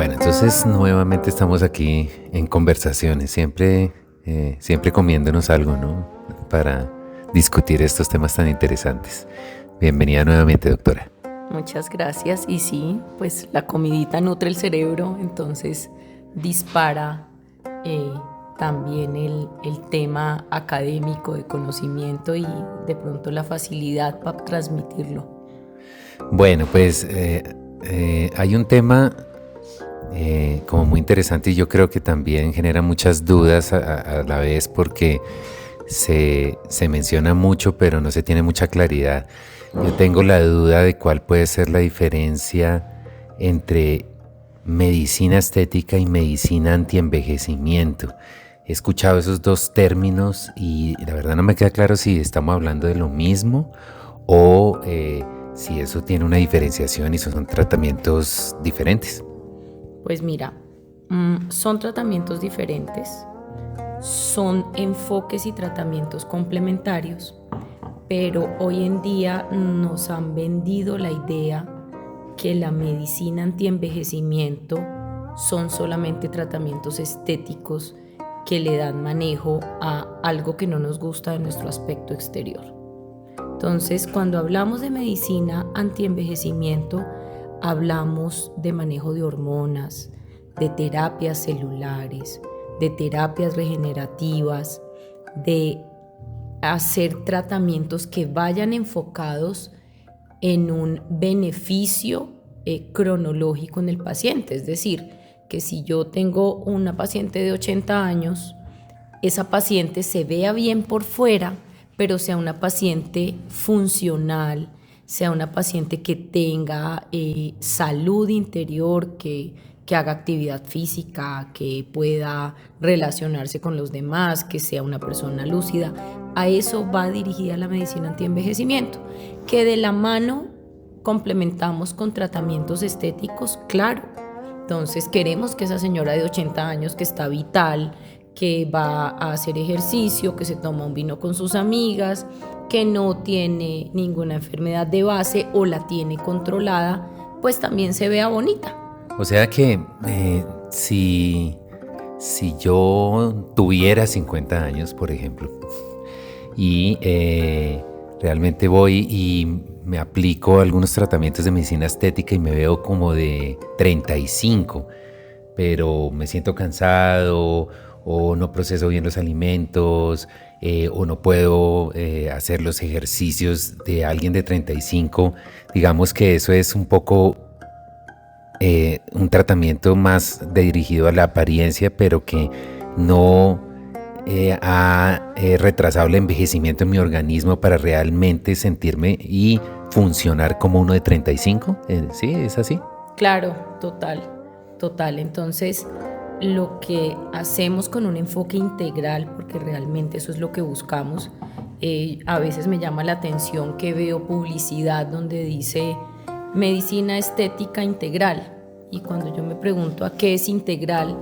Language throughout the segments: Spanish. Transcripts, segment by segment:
Bueno, entonces nuevamente estamos aquí en conversaciones, siempre comiéndonos algo, ¿no? Para discutir estos temas tan interesantes. Bienvenida nuevamente, doctora. Muchas gracias. Y sí, pues la comidita nutre el cerebro, entonces dispara eh, también el tema académico de conocimiento y de pronto la facilidad para transmitirlo. Bueno, pues hay un tema como muy interesante y yo creo que también genera muchas dudas a la vez porque se menciona mucho pero no se tiene mucha claridad. Yo tengo la duda de cuál puede ser la diferencia entre medicina estética y medicina antienvejecimiento. He escuchado esos dos términos y la verdad no me queda claro si estamos hablando de lo mismo o si eso tiene una diferenciación y son tratamientos diferentes. Pues mira, son tratamientos diferentes, son enfoques y tratamientos complementarios, pero hoy en día nos han vendido la idea que la medicina antienvejecimiento son solamente tratamientos estéticos que le dan manejo a algo que no nos gusta de nuestro aspecto exterior. Entonces, cuando hablamos de medicina antienvejecimiento, hablamos de manejo de hormonas, de terapias celulares, de terapias regenerativas, de hacer tratamientos que vayan enfocados en un beneficio cronológico en el paciente. Es decir, que si yo tengo una paciente de 80 años, esa paciente se vea bien por fuera, pero sea una paciente funcional, sea una paciente que tenga salud interior, que haga actividad física, que pueda relacionarse con los demás, que sea una persona lúcida. A eso va dirigida la medicina antienvejecimiento, que de la mano complementamos con tratamientos estéticos, claro. Entonces queremos que esa señora de 80 años que está vital, que va a hacer ejercicio, que se toma un vino con sus amigas, que no tiene ninguna enfermedad de base o la tiene controlada, pues también se vea bonita. O sea que si yo tuviera 50 años, por ejemplo, y realmente voy y me aplico algunos tratamientos de medicina estética y me veo como de 35, pero me siento cansado o no proceso bien los alimentos o no puedo hacer los ejercicios de alguien de 35, digamos que eso es un poco un tratamiento más dirigido a la apariencia, pero que no ha retrasado el envejecimiento en mi organismo para realmente sentirme y funcionar como uno de 35. ¿Sí? ¿Es así? Claro, total, total. Entonces, lo que hacemos con un enfoque integral, porque realmente eso es lo que buscamos, a veces me llama la atención que veo publicidad donde dice medicina estética integral. Y cuando yo me pregunto a qué es integral,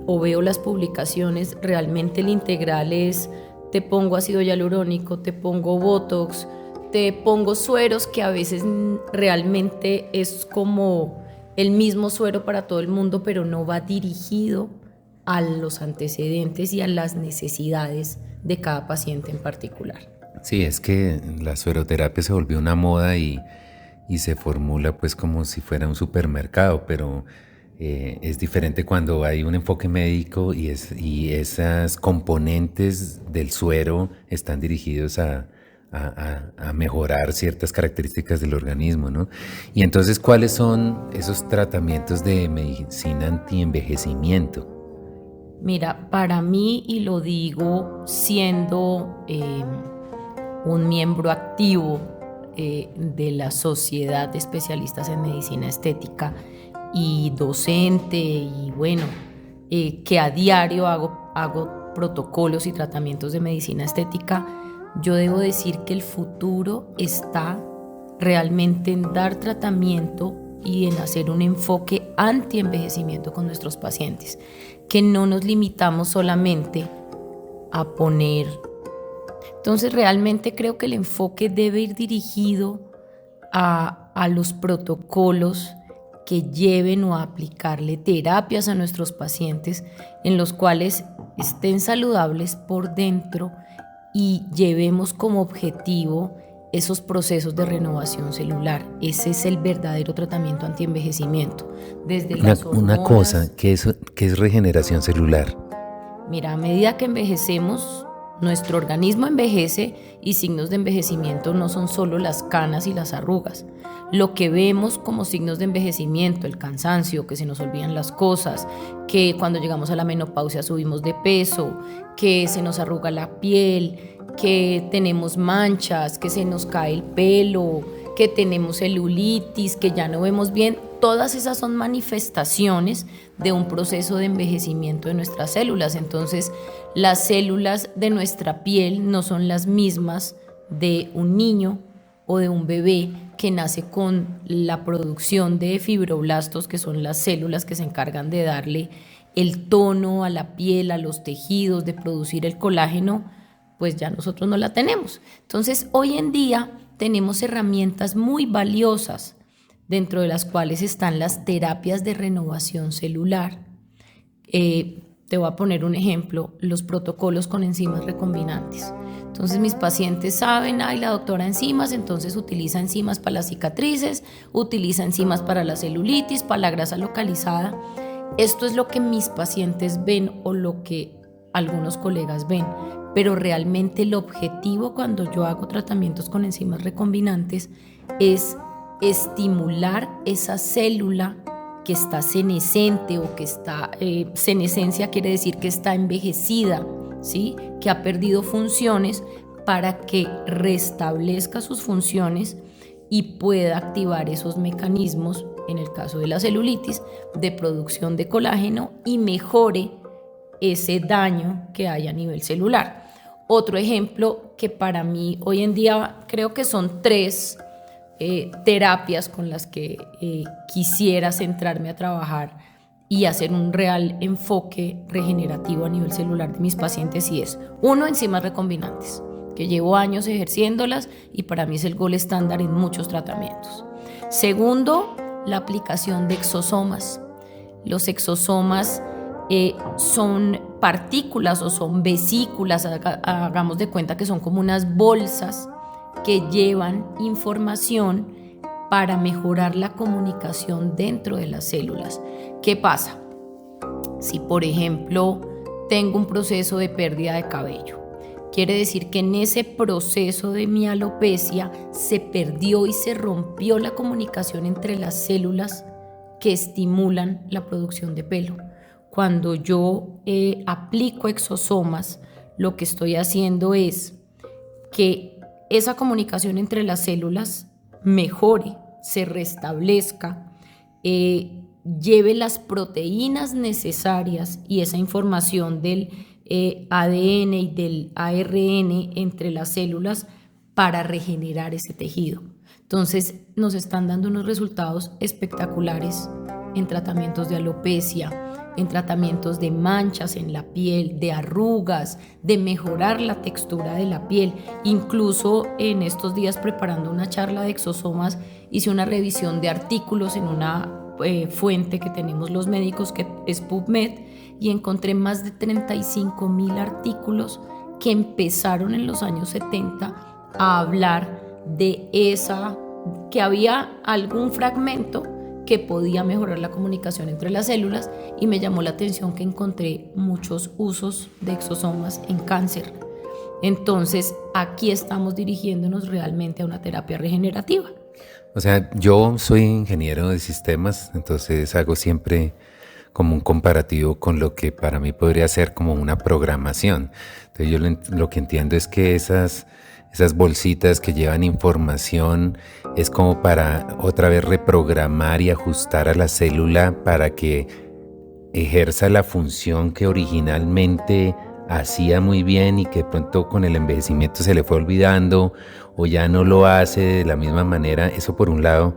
o veo las publicaciones, realmente el integral es te pongo ácido hialurónico, te pongo botox, te pongo sueros, que a veces realmente es como el mismo suero para todo el mundo, pero no va dirigido a los antecedentes y a las necesidades de cada paciente en particular. Sí, es que la sueroterapia se volvió una moda y se formula pues como si fuera un supermercado, pero es diferente cuando hay un enfoque médico y esas componentes del suero están dirigidos a mejorar ciertas características del organismo, ¿no? Y entonces, ¿cuáles son esos tratamientos de medicina antienvejecimiento? Mira, para mí, y lo digo siendo un miembro activo de la Sociedad de Especialistas en Medicina Estética y docente, y bueno, que a diario hago protocolos y tratamientos de medicina estética, yo debo decir que el futuro está realmente en dar tratamiento y en hacer un enfoque anti-envejecimiento con nuestros pacientes, que no nos limitamos solamente a poner. Entonces realmente creo que el enfoque debe ir dirigido a los protocolos que lleven o a aplicarle terapias a nuestros pacientes en los cuales estén saludables por dentro y llevemos como objetivo esos procesos de renovación celular. Ese es el verdadero tratamiento antienvejecimiento. Desde las hormonas, una cosa, ¿qué es regeneración celular? Mira, a medida que envejecemos, nuestro organismo envejece y signos de envejecimiento no son solo las canas y las arrugas. Lo que vemos como signos de envejecimiento, el cansancio, que se nos olvidan las cosas, que cuando llegamos a la menopausia subimos de peso, que se nos arruga la piel, que tenemos manchas, que se nos cae el pelo, que tenemos celulitis, que ya no vemos bien, todas esas son manifestaciones de un proceso de envejecimiento de nuestras células. Entonces, las células de nuestra piel no son las mismas de un niño o de un bebé que nace con la producción de fibroblastos, que son las células que se encargan de darle el tono a la piel, a los tejidos, de producir el colágeno, pues ya nosotros no la tenemos. Entonces, hoy en día tenemos herramientas muy valiosas, dentro de las cuales están las terapias de renovación celular. Te voy a poner un ejemplo, los protocolos con enzimas recombinantes. Entonces mis pacientes saben, la doctora enzimas, entonces utiliza enzimas para las cicatrices, utiliza enzimas para la celulitis, para la grasa localizada. Esto es lo que mis pacientes ven o lo que algunos colegas ven, pero realmente el objetivo cuando yo hago tratamientos con enzimas recombinantes es estimular esa célula que está senescente o que está, senescencia quiere decir que está envejecida, ¿sí? Que ha perdido funciones, para que restablezca sus funciones y pueda activar esos mecanismos, en el caso de la celulitis, de producción de colágeno y mejore ese daño que hay a nivel celular. Otro ejemplo que para mí hoy en día creo que son 3 terapias con las que quisiera centrarme a trabajar y hacer un real enfoque regenerativo a nivel celular de mis pacientes, y es 1, enzimas recombinantes, que llevo años ejerciéndolas y para mí es el gol estándar en muchos tratamientos. Segundo, la aplicación de exosomas. Los exosomas son partículas o son vesículas, hagamos de cuenta que son como unas bolsas que llevan información para mejorar la comunicación dentro de las células. ¿Qué pasa? Si, por ejemplo, tengo un proceso de pérdida de cabello, quiere decir que en ese proceso de mi alopecia se perdió y se rompió la comunicación entre las células que estimulan la producción de pelo. Cuando yo aplico exosomas, lo que estoy haciendo es que esa comunicación entre las células mejore, se restablezca, lleve las proteínas necesarias y esa información del ADN y del ARN entre las células para regenerar ese tejido. Entonces nos están dando unos resultados espectaculares en tratamientos de alopecia, en tratamientos de manchas en la piel, de arrugas, de mejorar la textura de la piel. Incluso en estos días, preparando una charla de exosomas, hice una revisión de artículos en una fuente que tenemos los médicos, que es PubMed, y encontré más de 35,000 artículos que empezaron en los años 70 a hablar de que había algún fragmento que podía mejorar la comunicación entre las células, y me llamó la atención que encontré muchos usos de exosomas en cáncer. Entonces, aquí estamos dirigiéndonos realmente a una terapia regenerativa. O sea, yo soy ingeniero de sistemas, entonces hago siempre como un comparativo con lo que para mí podría ser como una programación. Entonces yo lo que entiendo es que esas bolsitas que llevan información es como para otra vez reprogramar y ajustar a la célula para que ejerza la función que originalmente hacía muy bien y que de pronto con el envejecimiento se le fue olvidando o ya no lo hace de la misma manera. Eso por un lado.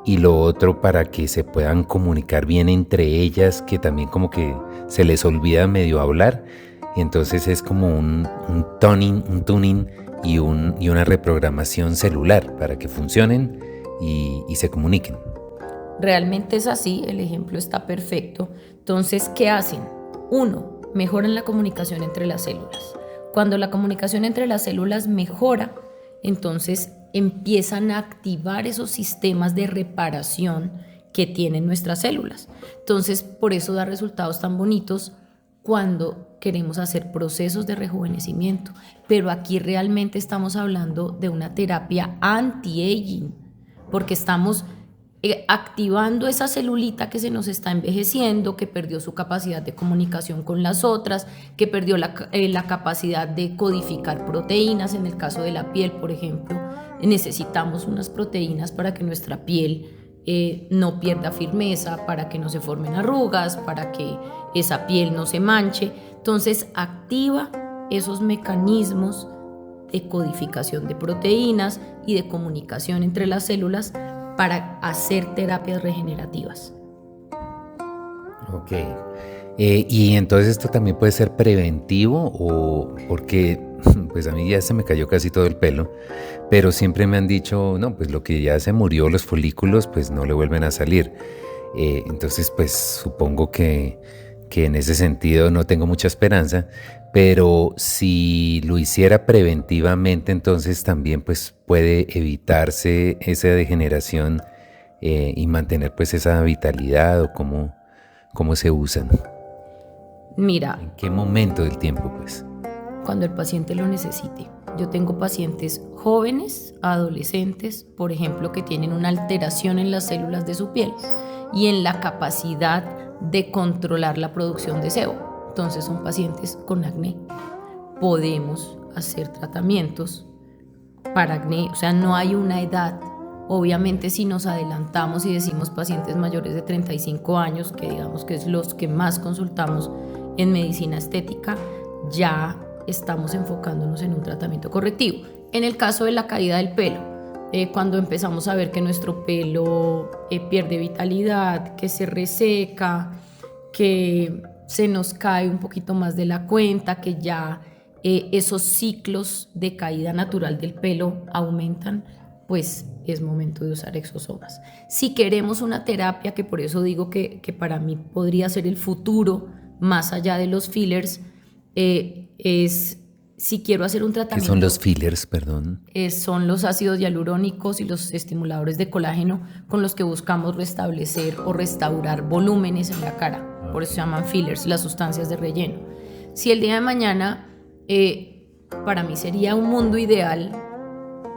Y lo otro, para que se puedan comunicar bien entre ellas, que también como que se les olvida medio hablar. Y entonces es como un tuning y una reprogramación celular para que funcionen y se comuniquen. realmente es así, el ejemplo está perfecto. Entonces, ¿qué hacen? Uno, mejoran la comunicación entre las células. Cuando la comunicación entre las células mejora, entonces empiezan a activar esos sistemas de reparación que tienen nuestras células. Entonces, por eso da resultados tan bonitos cuando queremos hacer procesos de rejuvenecimiento. Pero aquí realmente estamos hablando de una terapia anti-aging, porque estamos activando esa celulita que se nos está envejeciendo, que perdió su capacidad de comunicación con las otras, que perdió la capacidad de codificar proteínas. En el caso de la piel, por ejemplo, necesitamos unas proteínas para que nuestra piel no pierda firmeza, para que no se formen arrugas, para que esa piel no se manche. Entonces activa esos mecanismos de codificación de proteínas y de comunicación entre las células para hacer terapias regenerativas. Ok. Y entonces esto también puede ser preventivo o porque pues a mí ya se me cayó casi todo el pelo, pero siempre me han dicho, no, pues lo que ya se murió, los folículos, pues no le vuelven a salir. Entonces pues supongo que en ese sentido no tengo mucha esperanza, pero si lo hiciera preventivamente, entonces también pues puede evitarse esa degeneración y mantener pues esa vitalidad o cómo se usan. Mira, ¿En qué momento del tiempo pues? cuando el paciente lo necesite. Yo tengo pacientes jóvenes, adolescentes, por ejemplo, que tienen una alteración en las células de su piel y en la capacidad de controlar la producción de sebo. Entonces son pacientes con acné. Podemos hacer tratamientos para acné, o sea, no hay una edad. Obviamente si nos adelantamos y decimos pacientes mayores de 35 años, que digamos que es los que más consultamos en medicina estética, ya estamos enfocándonos en un tratamiento correctivo. En el caso de la caída del pelo, cuando empezamos a ver que nuestro pelo pierde vitalidad, que se reseca, que se nos cae un poquito más de la cuenta, que ya esos ciclos de caída natural del pelo aumentan, pues es momento de usar exosomas. Si queremos una terapia, que por eso digo que para mí podría ser el futuro, más allá de los fillers, es si quiero hacer un tratamiento. ¿Qué son los fillers, perdón? Son los ácidos hialurónicos y los estimuladores de colágeno con los que buscamos restablecer o restaurar volúmenes en la cara. Por eso se llaman fillers, las sustancias de relleno. Si el día de mañana, para mí sería un mundo ideal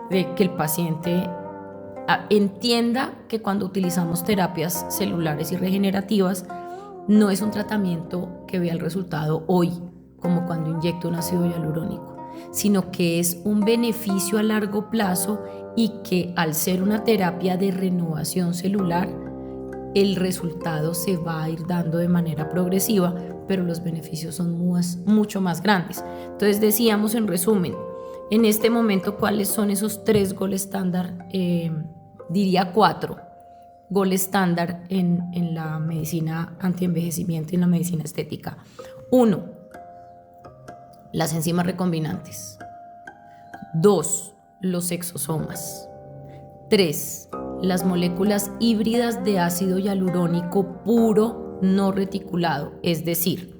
de que el paciente entienda que cuando utilizamos terapias celulares y regenerativas, no es un tratamiento que vea el resultado hoy, como cuando inyecto un ácido hialurónico, sino que es un beneficio a largo plazo y que al ser una terapia de renovación celular, el resultado se va a ir dando de manera progresiva, pero los beneficios son mucho más grandes. Entonces decíamos en resumen, en este momento, ¿cuáles son esos 3 gold estándar? Diría 4 gold estándar en la medicina antienvejecimiento y en la medicina estética. 1, las enzimas recombinantes. 2, los exosomas. 3, las moléculas híbridas de ácido hialurónico puro no reticulado, es decir,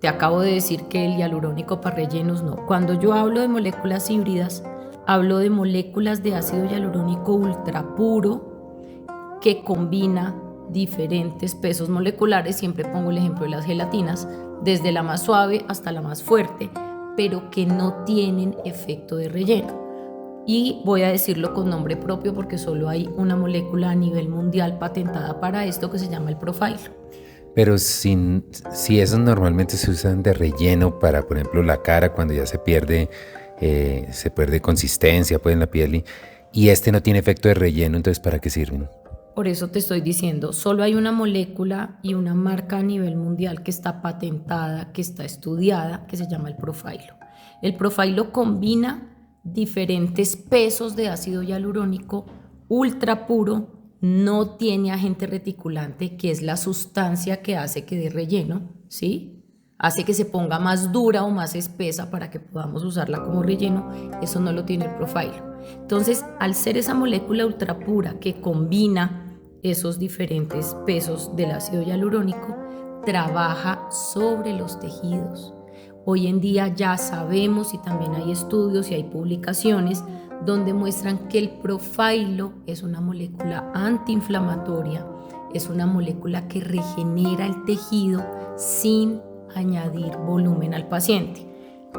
te acabo de decir que el hialurónico para rellenos no. Cuando yo hablo de moléculas híbridas, hablo de moléculas de ácido hialurónico ultra puro que combina diferentes pesos moleculares. Siempre pongo el ejemplo de las gelatinas, desde la más suave hasta la más fuerte, pero que no tienen efecto de relleno. Y voy a decirlo con nombre propio porque solo hay una molécula a nivel mundial patentada para esto, que se llama el Profhilo. Pero si esos normalmente se usan de relleno para, por ejemplo, la cara cuando ya se pierde consistencia pues, en la piel y este no tiene efecto de relleno, entonces ¿para qué sirven? Por eso te estoy diciendo, solo hay una molécula y una marca a nivel mundial que está patentada, que está estudiada, que se llama el Profhilo. El Profhilo combina diferentes pesos de ácido hialurónico ultra puro, no tiene agente reticulante, que es la sustancia que hace que dé relleno, ¿sí? Hace que se ponga más dura o más espesa para que podamos usarla como relleno. Eso no lo tiene el Profhilo. Entonces, al ser esa molécula ultra pura que combina esos diferentes pesos del ácido hialurónico, trabaja sobre los tejidos. Hoy en día ya sabemos, y también hay estudios y hay publicaciones donde muestran que el Profhilo es una molécula antiinflamatoria, es una molécula que regenera el tejido sin añadir volumen al paciente.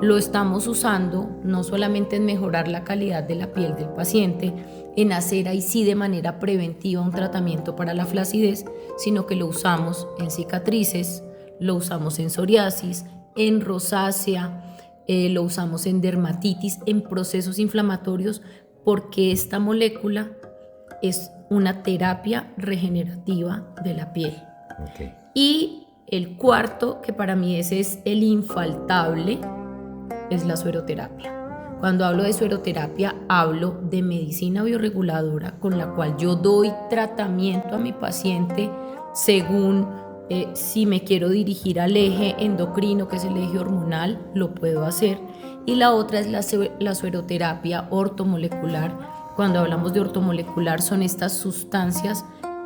Lo estamos usando no solamente en mejorar la calidad de la piel del paciente, en hacer ahí sí de manera preventiva un tratamiento para la flacidez, sino que lo usamos en cicatrices, lo usamos en psoriasis, en rosácea, lo usamos en dermatitis, en procesos inflamatorios, porque esta molécula es una terapia regenerativa de la piel. Okay. Y el cuarto, que para mí ese es el infaltable, es la sueroterapia. Cuando hablo de sueroterapia, hablo de medicina bioreguladora con la cual yo doy tratamiento a mi paciente según si me quiero dirigir al eje endocrino, que es el eje hormonal, lo puedo hacer. Y la otra es la sueroterapia ortomolecular. Cuando hablamos de ortomolecular, son estas sustancias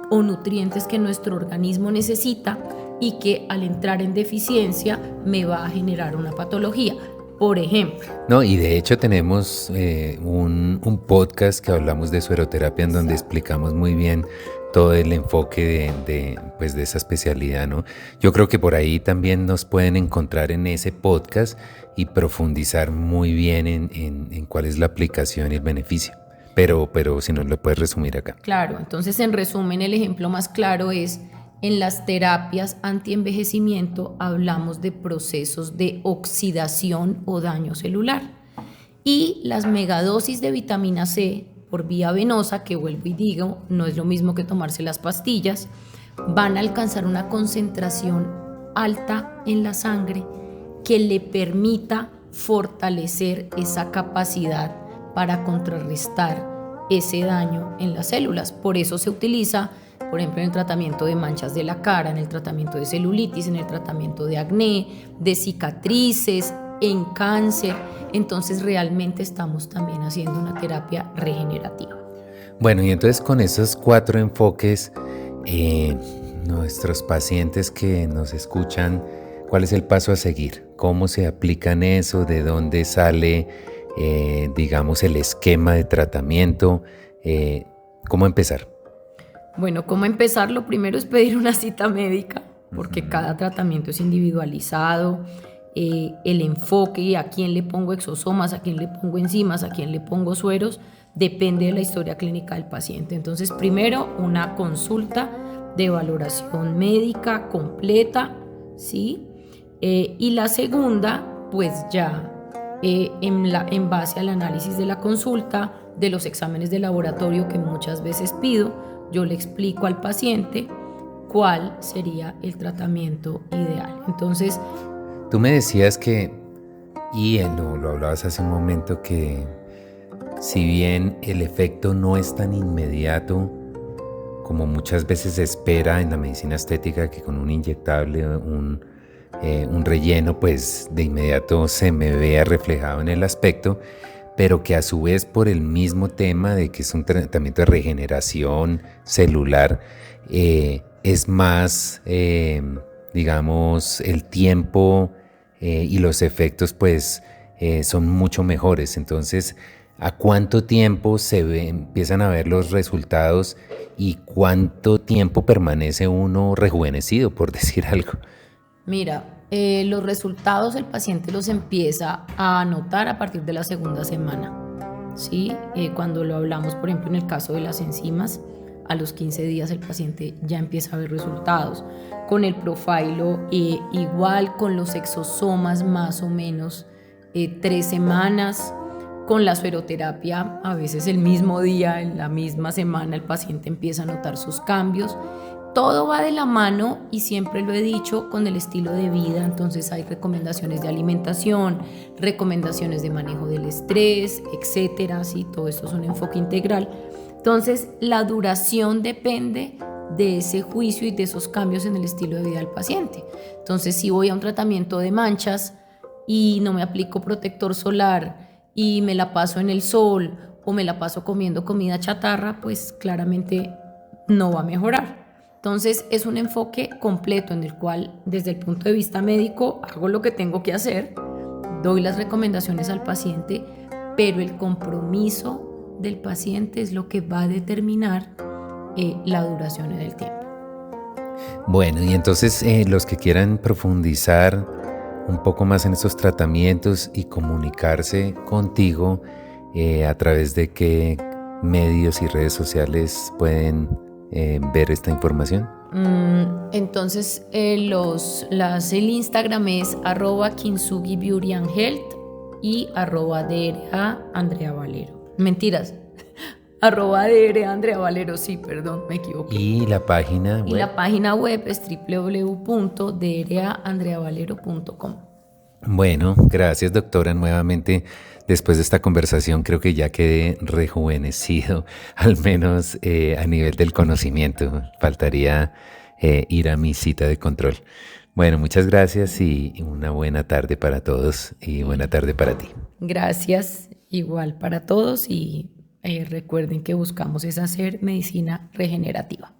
o nutrientes que nuestro organismo necesita y que al entrar en deficiencia me va a generar una patología. Por ejemplo. No, y de hecho tenemos un podcast que hablamos de sueroterapia en donde explicamos muy bien todo el enfoque de esa especialidad, ¿no? Yo creo que por ahí también nos pueden encontrar en ese podcast y profundizar muy bien en cuál es la aplicación y el beneficio. Pero si nos lo puedes resumir acá. Claro, entonces en resumen el ejemplo más claro es: en las terapias antienvejecimiento hablamos de procesos de oxidación o daño celular, y las megadosis de vitamina C por vía venosa, que vuelvo y digo, no es lo mismo que tomarse las pastillas, van a alcanzar una concentración alta en la sangre que le permita fortalecer esa capacidad para contrarrestar ese daño en las células. Por eso se utiliza, por ejemplo, en el tratamiento de manchas de la cara, en el tratamiento de celulitis, en el tratamiento de acné, de cicatrices, en cáncer. Entonces realmente estamos también haciendo una terapia regenerativa. Bueno, y entonces con esos 4 enfoques, nuestros pacientes que nos escuchan, ¿cuál es el paso a seguir? ¿Cómo se aplican eso? ¿De dónde sale, digamos, el esquema de tratamiento? ¿Cómo empezar? Bueno, ¿cómo empezar? Lo primero es pedir una cita médica, porque cada tratamiento es individualizado. El enfoque, a quién le pongo exosomas, a quién le pongo enzimas, a quién le pongo sueros, depende de la historia clínica del paciente. Entonces, primero, una consulta de valoración médica completa, ¿sí? Y la segunda, pues ya en base al análisis de la consulta, de los exámenes de laboratorio que muchas veces pido, yo le explico al paciente cuál sería el tratamiento ideal. Entonces, tú me decías que, y lo hablabas hace un momento, que si bien el efecto no es tan inmediato como muchas veces se espera en la medicina estética, que con un inyectable, un relleno, pues de inmediato se me vea reflejado en el aspecto, pero que a su vez por el mismo tema de que es un tratamiento de regeneración celular, es más, digamos, el tiempo y los efectos pues son mucho mejores. Entonces, ¿a cuánto tiempo empiezan a ver los resultados y cuánto tiempo permanece uno rejuvenecido, por decir algo? Mira, los resultados el paciente los empieza a notar a partir de la segunda semana, ¿sí? Cuando lo hablamos, por ejemplo, en el caso de las enzimas, a los 15 días el paciente ya empieza a ver resultados. Con el Profhilo, igual con los exosomas, más o menos 3 semanas. Con la sueroterapia, a veces el mismo día, en la misma semana, el paciente empieza a notar sus cambios. Todo va de la mano, y siempre lo he dicho, con el estilo de vida. Entonces hay recomendaciones de alimentación, recomendaciones de manejo del estrés, etcétera. ¿Sí? Todo esto es un enfoque integral. Entonces la duración depende de ese juicio y de esos cambios en el estilo de vida del paciente. Entonces, si voy a un tratamiento de manchas y no me aplico protector solar y me la paso en el sol o me la paso comiendo comida chatarra, pues claramente no va a mejorar. Entonces es un enfoque completo en el cual desde el punto de vista médico hago lo que tengo que hacer, doy las recomendaciones al paciente, pero el compromiso del paciente es lo que va a determinar la duración en el tiempo. Bueno, y entonces los que quieran profundizar un poco más en estos tratamientos y comunicarse contigo, a través de qué medios y redes sociales pueden ver esta información. Entonces el Instagram es @Kintsugi Beauty and Health y @DRA Andrea Valero. Mentiras. @DRA Andrea Valero, sí, perdón, me equivoqué. Y la página web. Y la página web es www.draandreavalero.com. Bueno, gracias doctora. Nuevamente, después de esta conversación creo que ya quedé rejuvenecido, al menos a nivel del conocimiento. Faltaría ir a mi cita de control. Bueno, muchas gracias y una buena tarde para todos y buena tarde para ti. Gracias, igual para todos y recuerden que buscamos es hacer medicina regenerativa.